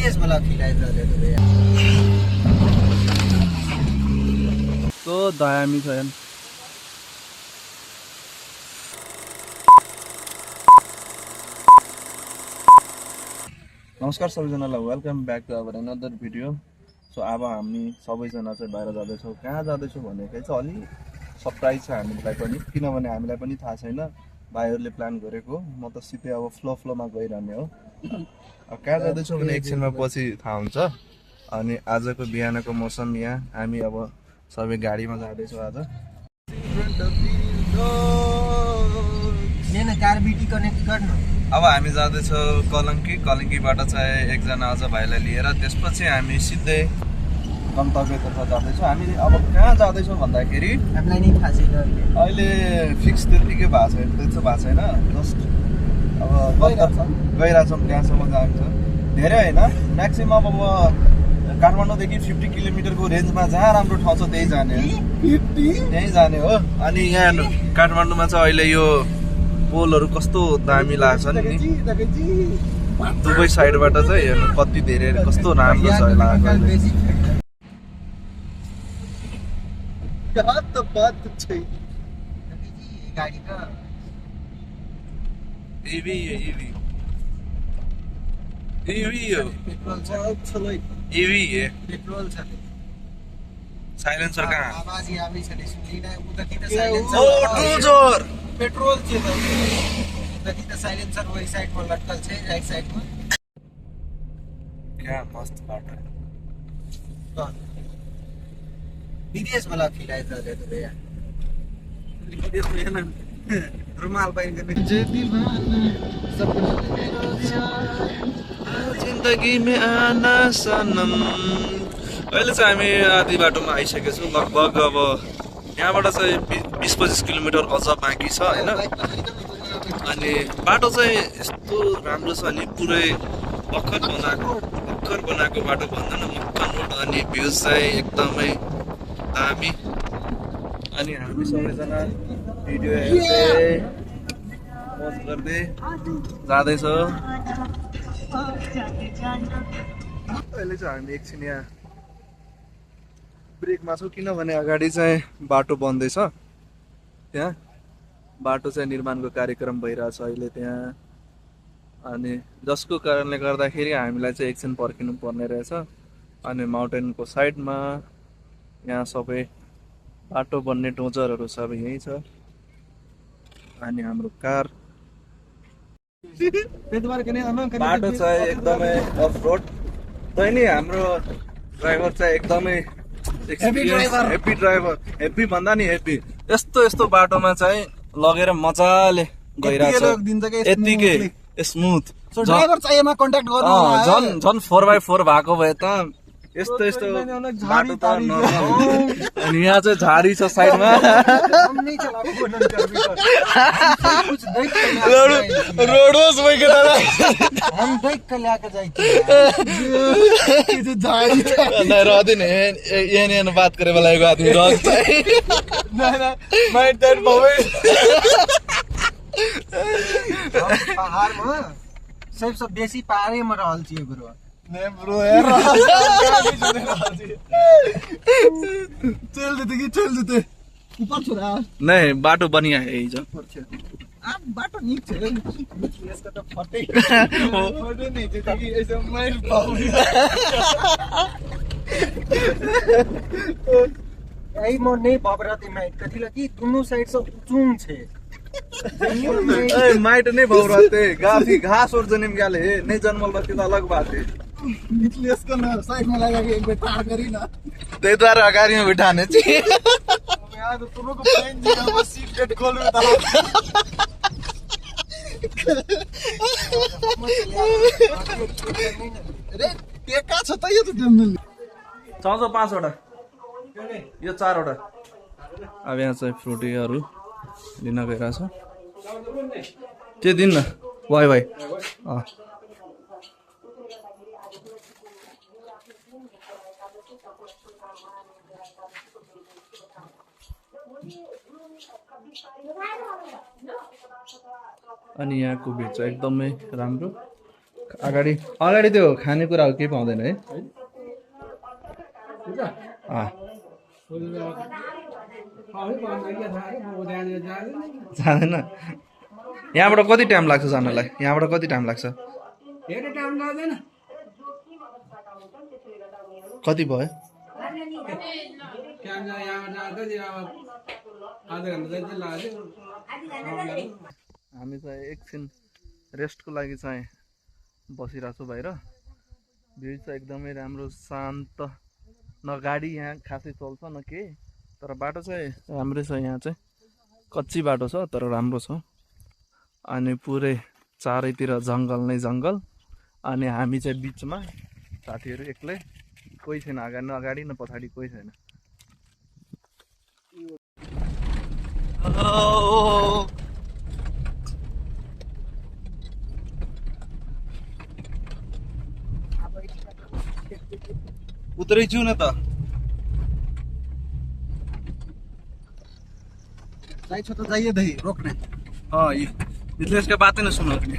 विदेश वाला खिलाए रहले तो यार तो दामी छ यार। नमस्कार सबैजनालाई, welcome back to our another video. So अब हामी सबैजना चाहिँ बाहिर जाँदैछौँ। कहाँ जाँदैछौँ भनेकै चाहिँ अलि सरप्राइज छ हामीलाई पनि, किनभने हामीलाई पनि थाहा छैन। भाइहरूले प्लान गरेको, म त सिधै अब फ्लोमा गइरहने हो। अब कहाँ जाँदैछौँ भने एकछिनमा पछि थाहा हुन्छ। अनि आजको बिहानको मौसम यहाँ, हामी अब सबै गाडीमा जाँदैछौँ आज। कार बिटी कनेक्ट गर्नु। अब हामी जाँदैछौँ कलङ्कीबाट चाहिँ एकजना अझ भाइलाई लिएर, त्यसपछि हामी सिधै गन्तव्यतर्फ जाँदैछौँ। हामी अब कहाँ जाँदैछौँ भन्दाखेरि हामीलाई नै थाहा छैन अहिले फिक्स त्यतिकै भएको छैन, जस्ट अब गइरहेछौँ त्यहाँसम्म जान्छ। धेरै होइन, म्याक्सिमम अब काठमाडौँदेखि 50 किलोमिटरको रेन्जमा जहाँ राम्रो ठाउँ छ त्यही जाने हो। अनि यहाँ काठमाडौँमा चाहिँ अहिले यो पोलहरू कस्तो दामी लाग्छ नि, दुवै साइडबाट चाहिँ हेर्नु कति धेरै कस्तो राम्रो छ लागेको। गाडी त EV पेट्रोल है। पेट्रोल छ साइलेन्सर कहाँ? आवाज आवी छ सुनिन उताति त ओ साइलेन्सर ट्रुजर पेट्रोल छ त उताति त साइलेन्सर वही साइडमा लटकल छ राइट साइडमा। क्या मस्त बाटो है। विदेश वाला खिलाए रहले तो यार विदेश में ना रुमाल पहन के जिन्दगी में आना सनम। अहिले चाहिँ हामी आधी बाटोमा आइसकेको छौँ। लगभग अब यहाँबाट चाहिँ 20-25 किलोमिटर अझ बाँकी छ होइन। अनि बाटो चाहिँ यस्तो राम्रो छ नि, पुरै भर्खर बनाएको बाटो भन्दा न मक्खन रोड। अनि भ्युज चाहिँ एकदमै दामी। अनि हामी सबैजना भिडियो हेर्दै मौज गर्दै जाँदैछौँ। अहिले चाहिँ हामी एकछिन यहाँ ब्रेकमा छौँ, किनभने अगाडि चाहिँ बाटो बन्दैछ। त्यहाँ बाटो चाहिँ निर्माणको कार्यक्रम भइरहेछ अहिले त्यहाँ। अनि जसको कारणले गर्दाखेरि हामीलाई चाहिँ एकछिन पर्खिनु पर्ने रहेछ। अनि माउन्टेनको साइडमा यहाँ सबै बाटो बन्ने डोजरहरू सबै यहीँ छ। अनि हाम्रो कार बाटो चाहिँ एकदमै अफ रोड। तैँले हाम्रो ड्राइभर चाहिँ एकदमै हेप्पी ड्राइभर, हेप्पी भन्दा नि हेप्पी। यस्तो बाटोमा चाहिँ लगेर मजाले गइरहेछ, यत्तिकै स्मुथ। ड्राइभर चाहिएमा कन्ट्याक्ट गर्नु झन् 4x4 भएको भए त यस्तो बाटो त नर्मल। अनि यहाँ चाहिँ झाडी छ साइडमा। रोडोस भाई के दादा हम देख के लेके जाइए ये झाड़ी नहीं रहते नहीं ये बात करे वाला एक आदमी रोज नहीं मैं डर भावे पहाड़ में सबसे बेसी पहाड़े में रहल छियै ब्रो। नहीं ब्रो यार चल देते ऊपर छोड़ा नहीं बाटो बढ़िया है ये जो आप बाटो नीक छ यसको त फटे फटे नै छ कि ऐसे मैल पाउँछ आई म नै भबराती माइट कथिला कि दुनु साइड से चुङ छे ए माइट नहीं भौराते गाफी घास और जन्म गयाले हे नहीं जन्मल बत्ती त अलग बात है। इसलिए इसको ना साइड में लगा के एक बार तार करी ना त्यही द्वारा अगाडि में बिठाने चाहिँ यार तुमको प्लेन जगह पर सीट कट खोल रहा था अरे टेका छ त यो त जम्मल 5 वटा यो 4 वटा। अब यहाँ चाहिँ फ्रुटीहरू लिन गइरहेछ। त्यो दिन न भाइ अनि यहाँको भिड चाहिँ एकदमै राम्रो। अगाडि अगाडि त्यो खानेकुराहरू केही पाउँदैन है जाँदैन यहाँबाट कति टाइम लाग्छ जानलाई यहाँबाट कति टाइम लाग्छ कति भयो हामी चाहिँ एकछिन रेस्टको लागि चाहिँ बसिरहेको छु बाहिर भ्यू चाहिँ एकदमै राम्रो शान्त न गाडी यहाँ खासै चल्छ न केही तर बाटो चाहिँ राम्रै छ यहाँ चाहिँ कच्ची बाटो छ तर राम्रो छ अनि पुरै चारैतिर जङ्गल नै जङ्गल अनि हामी चाहिँ बिचमा साथीहरू एक्लै कोही छैन अगाडि न पछाडि कोही छैन उतरैछु न त जाइछ त जाइए दही रोक्ने हाँ ये मिथिलेश का बातें न सुनो तुमने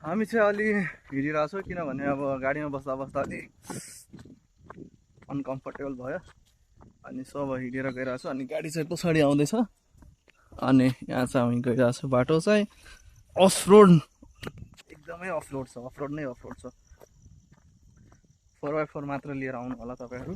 हामी चाहिँ अलि हिँडिरहेको छौँ किनभने अब गाडीमा बस्दा बस्दा अलि अनकम्फर्टेबल भयो अनि सब हिँडेर गइरहेको छु अनि गाडी चाहिँ पछाडि आउँदैछ अनि यहाँ चाहिँ हामी गइरहेको छु बाटो चाहिँ अफ रोड एकदमै अफ रोड छ अफ रोड नै अफ रोड छ 4x4 मात्र लिएर आउनु होला तपाईहरु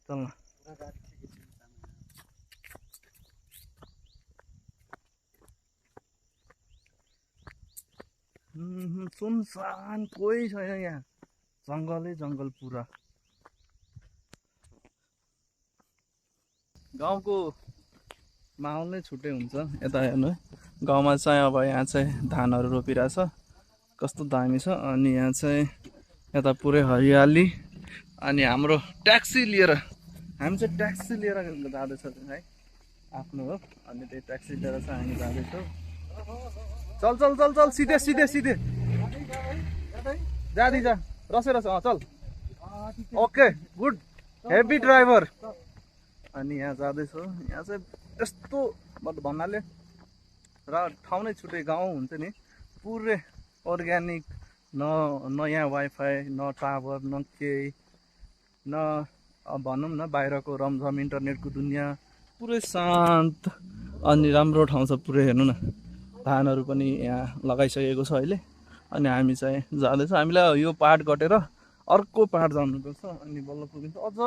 चल न सुनसान कोही छैन यहाँ जंगलै जंगल पुरा गाउँको माहौल नै छुट्टै हुन्छ यता हेर्नु गाउँमा चाहिँ अब यहाँ चाहिँ धानहरु रोपिरहेछ कस्तो दामी छ अनि यहाँ चाहिँ यता पुरै हरियाली अनि हाम्रो ट्याक्सी लिएर हामी चाहिँ ट्याक्सी लिएर जाँदैछ है आफ्नो हो अनि त्यही ट्याक्सी लिएर चाहिँ हामी जाँदैछौँ चल चल चल चल सीधे सीधे सीधे जादी जा रसे रसे चल ओके गुड हेभी ड्राइभर अनि यहाँ जाँदैछौँ यहाँ चाहिँ यस्तो भन्नाले र ठाउँ नै छुट्टै गाउँ हुन्छ नि पुरै अर्ग्यानिक न यहाँ वाइफाई न टावर न केही न भनौँ न बाहिरको रमझम इन्टरनेटको दुनियाँ पुरै शान्त अनि राम्रो ठाउँ छ पुरै हेर्नु न धानहरू पनि यहाँ लगाइसकेको छ अहिले अनि हामी चाहिँ जाँदैछौँ हामीलाई यो पाहाड कटेर अर्को पाहाड जानुपर्छ अनि बल्ल पुगिन्छ अझ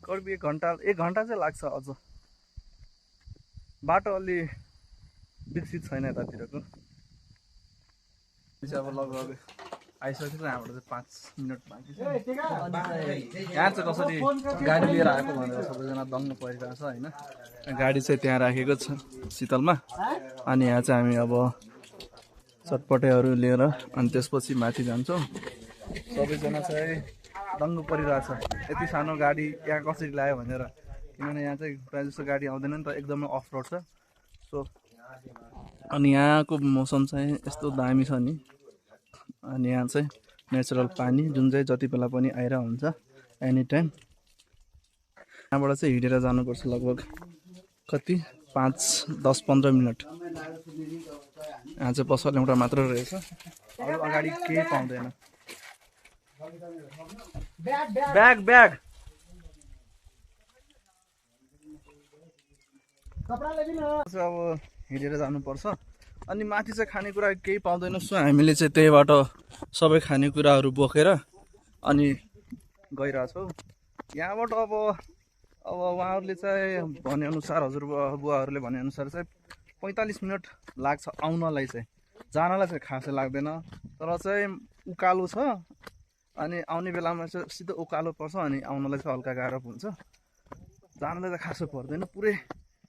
करिब 1 घन्टा चाहिँ लाग्छ अझ बाटो अलि विकसित छैन यतातिरको अब लगभग आइसकेको छ हाम्रो चाहिँ 5 मिनट बाँकी छ यहाँ चाहिँ कसरी गाडी लिएर आएको भनेर सबैजना दङ्ग परिरहेको छ होइन गाडी चाहिँ त्यहाँ राखेको छ शीतलमा अनि यहाँ चाहिँ हामी अब चटपटेहरू लिएर अनि त्यसपछि माथि जान्छौँ सबैजना चाहिँ दङ्ग परिरहेछ यति सानो गाडी यहाँ कसरी ल्यायो भनेर किनभने यहाँ चाहिँ प्रायः जस्तो गाडी आउँदैन नि त एकदमै अफ रोड छ सो अनि यहाँको मौसम चाहिँ यस्तो दामी छ नि अनि यहाँ चाहिँ नेचुरल पानी जुन चाहिँ जति बेला पनि आइरहेको हुन्छ एनी टाइम यहाँबाट चाहिँ हिँडेर जानुपर्छ लगभग कति 5-10-15 मिनट यहाँ चाहिँ पसल एउटा मात्र रहेछ अरू अगाडि केही पाउँदैन ब्याग ब्याग अब हिँडेर जानुपर्छ अनि माथि चाहिँ खानेकुरा केही पाउँदैन सो हामीले चाहिँ त्यहीबाट सबै खानेकुराहरू बोकेर अनि गइरहेछौँ यहाँबाट अब उहाँहरूले चाहिँ भनेअनुसार हजुरबुवाहरूले भनेअनुसार चाहिँ 45 मिनट लाग्छ आउनलाई चाहिँ जानलाई चाहिँ खासै लाग्दैन तर चाहिँ उकालो छ अनि आउने बेलामा चाहिँ सिधै उकालो पर्छ अनि आउनलाई चाहिँ हल्का गाह्रो हुन्छ जानलाई चाहिँ खासै पर्दैन पुरै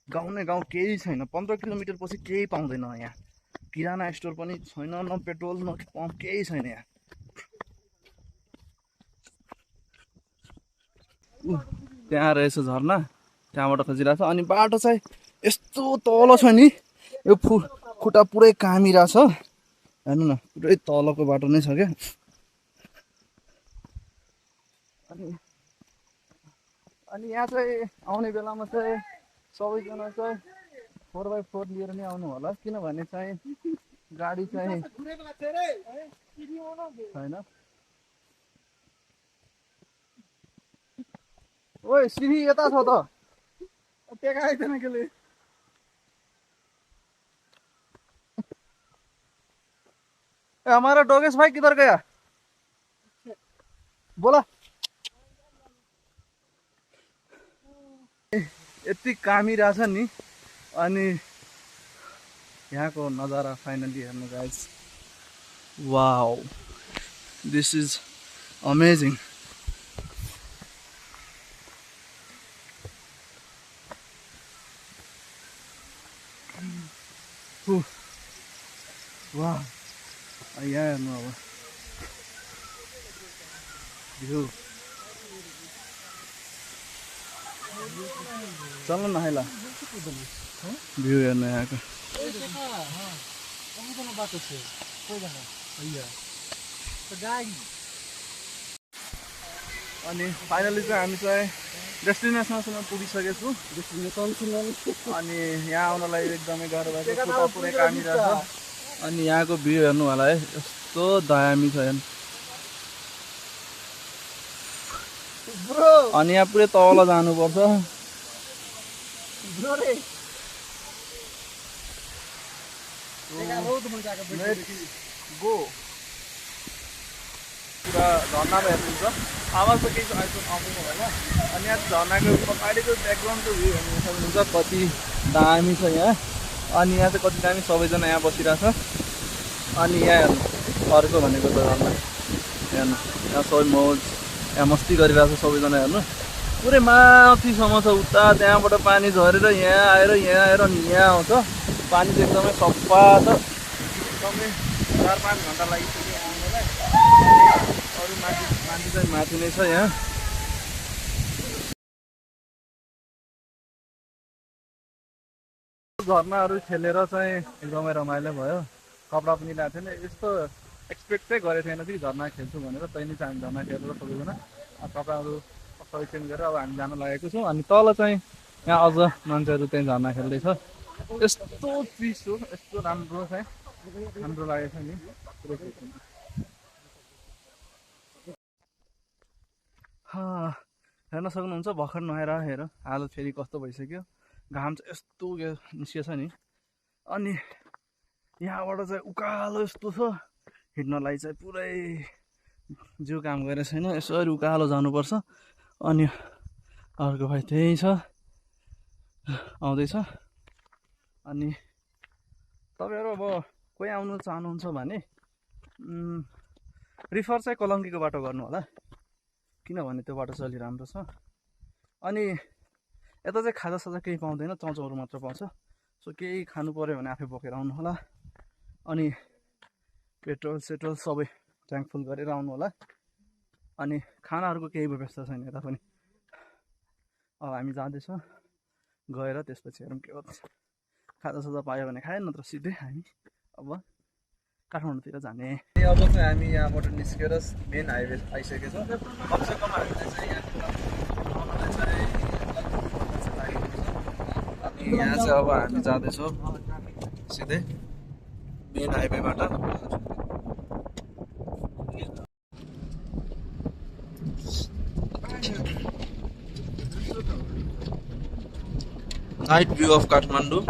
गाउँ नै गाउँ केही छैन 15 किलोमिटर पछि केही पाउँदैन यहाँ किराना स्टोर पनि छैन न पेट्रोल न पम्प केही छैन यहाँ त्यहाँ रहेछ झरना त्यहाँबाट खसिरहेछ अनि बाटो चाहिँ यस्तो तल छ नि यो खुट्टा पुरै कामिरहेछ हेर्नु न पुरै तलको बाटो नै छ क्या अनि यहाँ चाहिँ आउने बेलामा चाहिँ सबैजना चाहिँ 4x4 लिएर नै आउनु होला किनभने चाहिँ गाडी चाहिँ छैन। ओए सिरी यता छ त टेकाइदैन केले हमारा डोगेश भाई किधर गया बोला यति कामी रहेछ नि अनि यहाँको नजारा फाइनली हेर्नु guys wow this is amazing वाह यहाँ हेर्नु अब भ्यू चल न हैला भ्यू हेर्नु यहाँको अनि फाइनली चाहिँ हामी चाहिँ डेस्टिनेसनसम्म पुगिसकेको छु अनि यहाँ आउनलाई एकदमै गाह्रो भएको छ पुरै कामी रहेछ अनि यहाँको भ्यू हेर्नु होला है यस्तो दामी छ हेर्नु अनि यहाँ पुरै तल जानुपर्छ गो पुरा झर्नामा हेर्नुहुन्छ आवाज त केही आउँदैन होला अनि यहाँ झर्नाको पछाडिको ब्याकग्राउन्डको भ्यू हेर्नु सक्नुहुन्छ कति दामी छ यहाँ अनि यहाँ चाहिँ कति दामी सबैजना यहाँ बसिरहेछ अनि यहाँ हेर्नु अर्को भनेको त झर्ना हेर्नु यहाँ सबै मौज यहाँ मस्ती गरिरहेको छ सबैजना हेर्नु पुरै माथिसम्म छ उता त्यहाँबाट पानी झरेर यहाँ आएर अनि यहाँ आउँछ पानी चाहिँ एकदमै सफा छ एकदमै 4-5 घन्टा लागिसक्यो आउनलाई अरू माथि चाहिँ माथि नै छ यहाँ झर्नाहरू खेलेर चाहिँ एकदमै रमाइलो भयो कपडा पनि ल्याएको थिएन यस्तो एक्सपेक्ट चाहिँ गरेको थिएन कि झर्ना खेल्छु भनेर तैँले चाहिँ हामी झर्ना खेलेर सबैजना कपडाहरू सबै चेन्ज गरेर अब हामी जान लागेको छौँ अनि तल चाहिँ यहाँ अझ मान्छेहरू त्यहीँ झर्ना खेल्दैछ यस्तो चिज हो यस्तो राम्रो चाहिँ राम्रो लागेको छ नि हेर्न सक्नुहुन्छ भर्खर नुहाएर हेर हालत फेरि कस्तो भइसक्यो घाम चाहिँ यस्तो निस्केछ नि अनि यहाँबाट चाहिँ उकालो यस्तो छ हिँड्नलाई चाहिँ पुरै जिउ काम गरेको छैन यसरी उकालो जानुपर्छ अनि अर्को भाइ त्यही छ आउँदैछ अनि तपाईँहरू अब कोही आउनु चाहनुहुन्छ भने प्रिफर चाहिँ कलङ्कीको बाटो गर्नु होला किनभने त्यो बाटो चाहिँ अलि राम्रो छ अनि यता चाहिँ खाजासाजा केही पाउँदैन चाउचाउहरू मात्र पाउँछ सो केही खानु पऱ्यो भने आफै बोकेर आउनु होला अनि पेट्रोल सेट्रोल सबै ट्याङ्क फुल गरेर आउनु होला अनि खानाहरूको केही व्यवस्था छैन यता पनि अब हामी जाँदैछौँ गएर त्यसपछि हेरौँ के गर्छ खाजासाजा पायो भने खायो नत्र सिधै हामी अब काठमाडौँतिर जाने अब चाहिँ हामी यहाँबाट निस्केर मेन हाइवे आइसकेको छौँ कमसेकम हामीले चाहिँ अनि यहाँ चाहिँ अब हामी जाँदैछौँ सिधै मेन हाइवेबाट नाइट व्यू अफ काठमाडौँ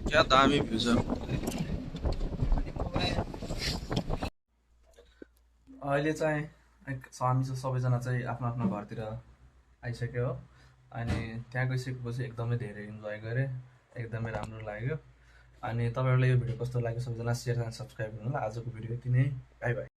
क्या दामी भ्यू छ अहिले चाहिँ हामी चाहिँ सबैजना चाहिँ आफ्नो आफ्नो घरतिर आइसक्यो हो अनि त्यहाँ गइसकेपछि एकदमै धेरै इन्जोय गरेँ एकदमै राम्रो लाग्यो अनि तपाईँहरूलाई यो भिडियो कस्तो लाग्यो सबैजना सेयर एन्ड सब्सक्राइब गर्नु होला आजको भिडियो यति नै बाई बाई